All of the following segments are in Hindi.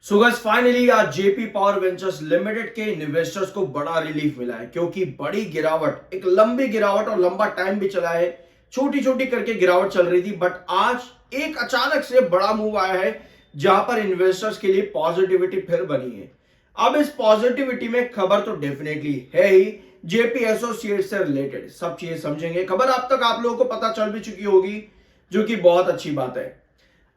सो गाइस फाइनली आज जेपी पावर वेंचर्स लिमिटेड के इन्वेस्टर्स को बड़ा रिलीफ मिला है क्योंकि बड़ी गिरावट, एक लंबी गिरावट और लंबा टाइम भी चला है। छोटी छोटी करके गिरावट चल रही थी बट आज एक अचानक से बड़ा मूव आया है जहां पर इन्वेस्टर्स के लिए पॉजिटिविटी फिर बनी है। अब इस पॉजिटिविटी में खबर तो डेफिनेटली है ही, जेपी एसोसिएट से रिलेटेड सब चीजें समझेंगे। खबर अब तक आप लोगों को पता चल भी चुकी होगी जो कि बहुत अच्छी बात है।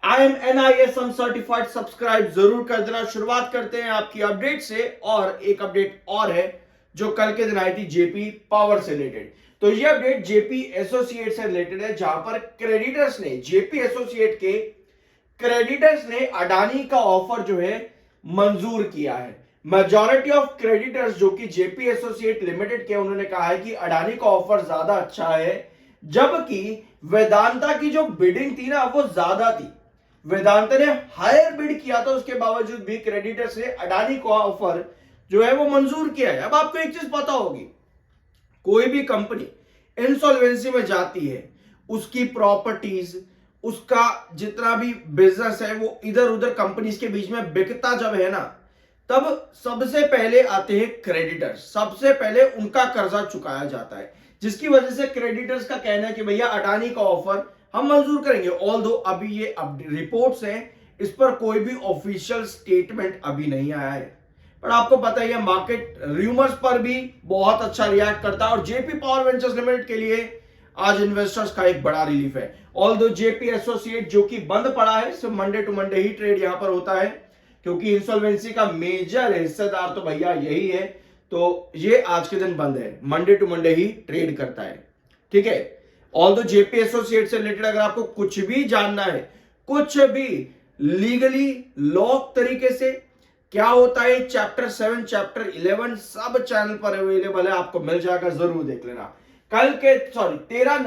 IAM सर्टिफाइड सब्सक्राइब जरूर कर देना। शुरुआत करते हैं आपकी अपडेट से, और एक अपडेट और है जो कल के दिन आई थी जेपी पावर से रिलेटेड। तो ये अपडेट जेपी एसोसिएट से रिलेटेड है जहां पर क्रेडिटर्स ने, जेपी एसोसिएट के क्रेडिटर्स ने अडानी का ऑफर जो है मंजूर किया है। मेजॉरिटी ऑफ क्रेडिटर्स जो कि जेपी एसोसिएट लिमिटेड के, उन्होंने कहा है कि अडानी का ऑफर ज्यादा अच्छा है, जबकि वेदांता की जो बिडिंग थी ना वो ज्यादा थी। वेदांता ने हायर बिड किया था, उसके बावजूद भी क्रेडिटर्स ने अडानी को ऑफर जो है वो मंजूर किया है। अब आपको एक चीज पता होगी, कोई भी कंपनी इंसॉल्वेंसी में जाती है, उसकी प्रॉपर्टीज, उसका जितना भी बिजनेस है वो इधर उधर कंपनीज के बीच में बिकता जब है ना, तब सबसे पहले आते हैं क्रेडिटर्स। सबसे पहले उनका कर्जा चुकाया जाता है, जिसकी वजह से क्रेडिटर्स का कहना है कि भैया अडानी का ऑफर हम मंजूर करेंगे। ऑल्दो अभी ये रिपोर्ट्स हैं, इस पर कोई भी ऑफिशियल स्टेटमेंट अभी नहीं आया है, पर आपको पता ही है मार्केट रूमर्स पर भी बहुत अच्छा रिएक्ट करता है। और जेपी पावर वेंचर्स लिमिटेड के लिए आज इन्वेस्टर्स का एक बड़ा रिलीफ है। ऑल्दो जेपी एसोसिएट जो कि बंद पड़ा है, सिर्फ मंडे टू मंडे ही ट्रेड यहां पर होता है क्योंकि इंसॉल्वेंसी का मेजर हिस्सेदार तो भैया यही है, तो ये आज के दिन बंद है, मंडे टू मंडे ही ट्रेड करता है। ठीक है, ऑल्दो जेपी एसोसिएट से रिलेटेड अगर आपको कुछ भी जानना है, कुछ भी लीगली लॉ तरीके से क्या होता है, चैप्टर 7 चैप्टर 11 सब चैनल पर अवेलेबल है, आपको मिल जाएगा, जरूर देख लेना। कल के 13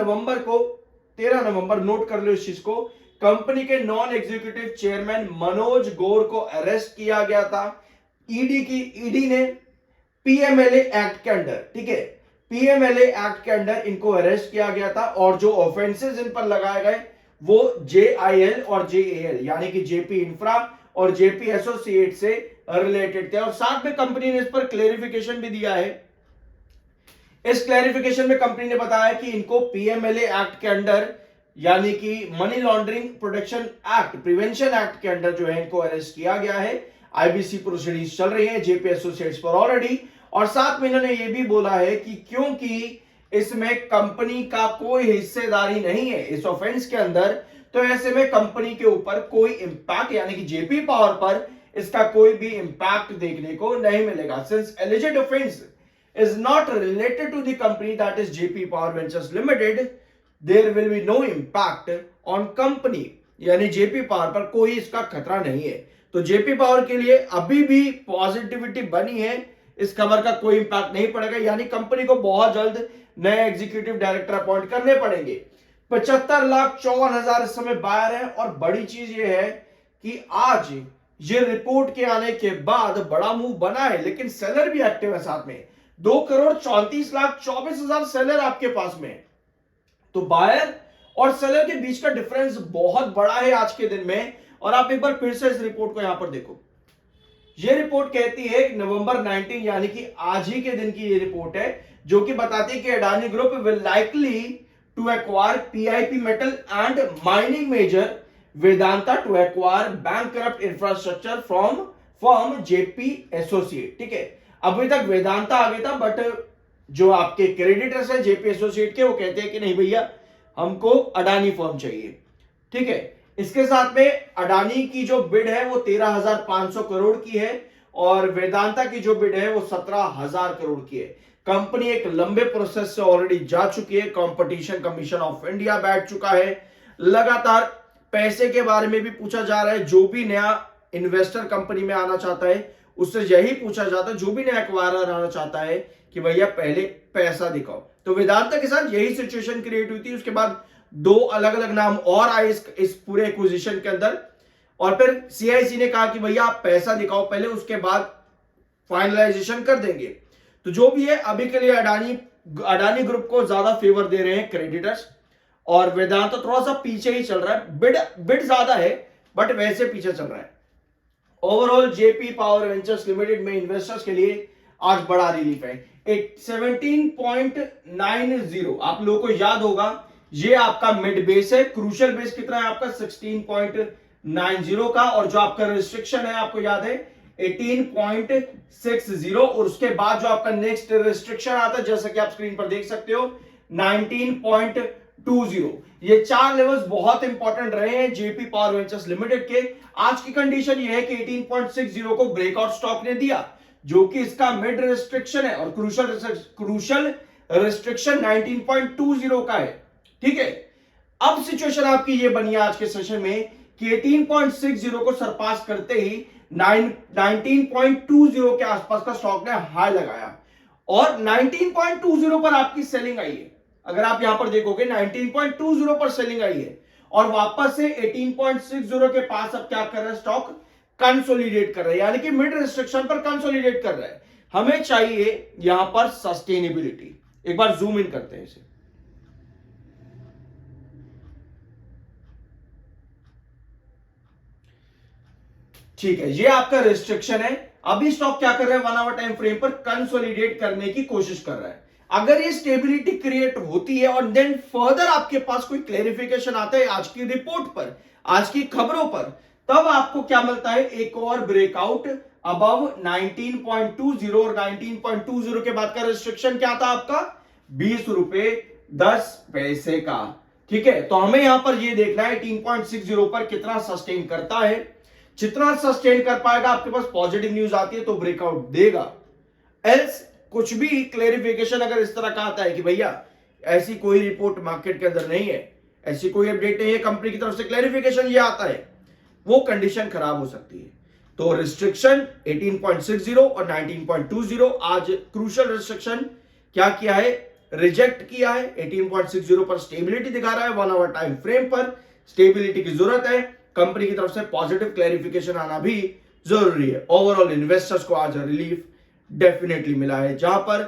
नवंबर नोट कर लो इस चीज को, कंपनी के नॉन एग्जीक्यूटिव चेयरमैन मनोज गौर को अरेस्ट किया गया था। ईडी ने पीएमएलए एक्ट के अंडर, ठीक है, पीएमएलए एक्ट के अंडर इनको अरेस्ट किया गया था, और जो ऑफेंसेस इन पर लगाए गए वो जेआईएल और जेएएल यानी कि जेपी इंफ्रा और जेपी एसोसिएट से रिलेटेड थे। और साथ में कंपनी ने इस पर क्लेरिफिकेशन भी दिया है। इस क्लेरिफिकेशन में कंपनी ने बताया कि इनको पीएमएलए एक्ट के अंडर यानी कि money laundering protection act, prevention act के अंडर जो है इनको अरेस्ट किया गया है। आईबीसी प्रोसीडिंग्स चल रही है जेपी एसोसिएट्स पर ऑलरेडी। और साथ में इन्होंने ये भी बोला है कि क्योंकि इसमें कंपनी का कोई हिस्सेदारी नहीं है इस ऑफेंस के अंदर, तो ऐसे में कंपनी के ऊपर कोई इंपैक्ट यानी कि जेपी पावर पर इसका कोई भी इंपैक्ट देखने को नहीं मिलेगा। Since alleged offence is not related to the company, that is JP Power Ventures Limited, there will be no impact on company, यानी जेपी पावर पर कोई इसका खतरा नहीं है। तो जेपी पावर के लिए अभी भी पॉजिटिविटी बनी है, इस खबर का कोई इंपैक्ट नहीं पड़ेगा, यानी कंपनी को बहुत जल्द नए एग्जीक्यूटिव डायरेक्टर अपॉइंट करने पड़ेंगे। 75,54,000 इस समय बायर है। और बड़ी चीज ये है कि आज ये रिपोर्ट के आने के बाद बड़ा मूव बना है, लेकिन सेलर भी एक्टिव है साथ में। 2,34,24,000 सेलर आपके पास में, तो बायर और सेलर के बीच का डिफरेंस बहुत बड़ा है आज के दिन में। और आप एक बार फिर से इस रिपोर्ट को यहां पर देखो, ये रिपोर्ट कहती है नवंबर 19 यानी कि आज ही के दिन की ये रिपोर्ट है जो कि बताती है कि Adani group will likely to acquire PIP metal and mining major Vedanta to acquire bankrupt infrastructure from firm JP associate. ठीक है, अभी तक वेदांता आ गया था, बट जो आपके क्रेडिटर्स है जेपी एसोसिएट के, वो कहते हैं कि नहीं भैया हमको अडानी फर्म चाहिए। ठीक है, इसके साथ में अडानी की जो बिड है वो 13,500 करोड़ की है और वेदांता की जो बिड है वो 17,000 करोड़ की है। कंपनी एक लंबे प्रोसेस से ऑलरेडी जा चुकी है, कंपटीशन कमीशन ऑफ इंडिया बैठ चुका है, लगातार पैसे के बारे में भी पूछा जा रहा है। जो भी नया इन्वेस्टर कंपनी में आना चाहता है उससे यही पूछा जाता है, जो भी नया एक्वायरर आना चाहता है कि भैया पहले पैसा दिखाओ। तो वेदांता के साथ यही सिचुएशन क्रिएट हुई थी। उसके बाद 2 अलग अलग नाम और आए इस पूरे एक्विजिशन के अंदर, और फिर सीआईसी ने कहा कि भैया आप पैसा दिखाओ पहले, उसके बाद फाइनलाइजेशन कर देंगे। तो जो भी है अभी के लिए अडानी ग्रुप को ज्यादा फेवर दे रहे हैं क्रेडिटर्स, और वेदांता थोड़ा सा पीछे ही चल रहा है। बिड ज्यादा है बट वैसे पीछे चल रहा है। Overall JP power ventures limited में इन्वेस्टर्स के लिए आज बड़ा रिलीफ है। 17.90 आप लोगों को याद होगा, ये आपका मिड बेस है। क्रूशियल बेस कितना है आपका 16.90 का, और जो आपका रिस्ट्रिक्शन है आपको याद है 18.60, और उसके बाद जो आपका नेक्स्ट रिस्ट्रिक्शन आता है जैसा कि आप स्क्रीन पर देख सकते हो 19.20। ये चार लेवल्स बहुत इंपॉर्टेंट रहे हैं जेपी पावर वेंचर्स लिमिटेड के। आज की कंडीशन ये है कि 18.60 को ब्रेकआउट स्टॉक ने दिया, जो कि इसका मिड रिस्ट्रिक्शन है, और क्रूशियल रिस्ट्रिक्शन 19.20 का है। ठीक है, अब सिचुएशन आपकी ये बनी आज के सेशन में कि 18.60 को सरपास करते ही 19.20 के आसपास का स्टॉक ने हाई लगाया, और 19.20 पर आपकी सेलिंग आई है। अगर आप यहां पर देखोगे 19.20 पर सेलिंग आई है, और वापस से 18.60 के पास अब क्या कर रहा है स्टॉक, कंसोलिडेट कर रहा है, यानी कि मिड रिस्ट्रिक्शन पर कंसोलिडेट कर रहा है। हमें चाहिए यहां पर सस्टेनेबिलिटी। एक बार जूम इन करते हैं इसे। ठीक है, ये आपका रिस्ट्रिक्शन है। अभी स्टॉक क्या कर रहा है, 1 आवर टाइम फ्रेम पर कंसोलिडेट करने की कोशिश कर रहा है। अगर ये स्टेबिलिटी क्रिएट होती है और देन फर्दर आपके पास कोई क्लेरिफिकेशन आता है आज की रिपोर्ट पर, आज की खबरों पर, तब आपको क्या मिलता है, एक और ब्रेकआउट अबव 19.20, और 19.20 के बाद का रिस्ट्रिक्शन क्या था आपका, 20 रुपए 10 पैसे का। ठीक है, तो हमें यहां पर ये देखना है 18.60 पर कितना सस्टेन करता है। जितना सस्टेन कर पाएगा, आपके पास पॉजिटिव न्यूज आती है तो ब्रेकआउट देगा। एल्स कुछ भी क्लेरिफिकेशन अगर इस तरह का आता है कि भैया ऐसी कोई रिपोर्ट मार्केट के अंदर नहीं है, ऐसी कोई अपडेट नहीं है, कंपनी की तरफ से क्लेरिफिकेशन ये आता है, वो कंडीशन खराब हो सकती है। तो रिस्ट्रिक्शन 18.60 और 19.20, आज क्रूशियल रिस्ट्रिक्शन क्या किया है, रिजेक्ट किया है। 18.60 पर स्टेबिलिटी दिखा रहा है, 1 आवर टाइम फ्रेम पर स्टेबिलिटी की जरूरत है। कंपनी की तरफ से पॉजिटिव क्लैरिफिकेशन आना भी जरूरी है। ओवरऑल इन्वेस्टर्स को आज रिलीफ डेफिनेटली मिला है, जहां पर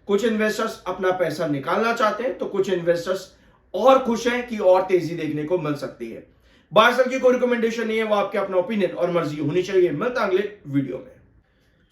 कुछ इन्वेस्टर्स अपना पैसा निकालना चाहते हैं, तो कुछ इन्वेस्टर्स और खुश हैं कि और तेजी देखने को मिल सकती है। बाय सेल की कोई रिकमेंडेशन नहीं है, वो आपके अपना ओपिनियन और मर्जी होनी चाहिए। मिलता अगले वीडियो में।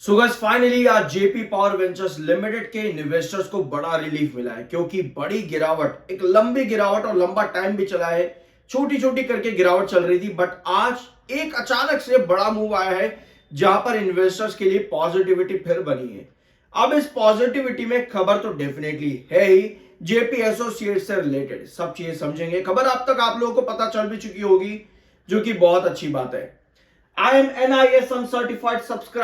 सो गाइस, फाइनली आज जेपी पावर वेंचर्स लिमिटेड के इन्वेस्टर्स को बड़ा रिलीफ मिला है, क्योंकि बड़ी गिरावट, एक लंबी गिरावट और लंबा टाइम भी चला है, छोटी छोटी करके गिरावट चल रही थी, बट आज एक अचानक से बड़ा मूव आया है जहां पर इन्वेस्टर्स के लिए पॉजिटिविटी फिर बनी है। अब इस पॉजिटिविटी में खबर तो डेफिनेटली है ही, जेपी एसोसिएट से रिलेटेड सब चीजें समझेंगे। खबर अब तक आप लोगों को पता चल भी चुकी होगी, जो कि बहुत अच्छी बात है। I am NISM certified subscriber.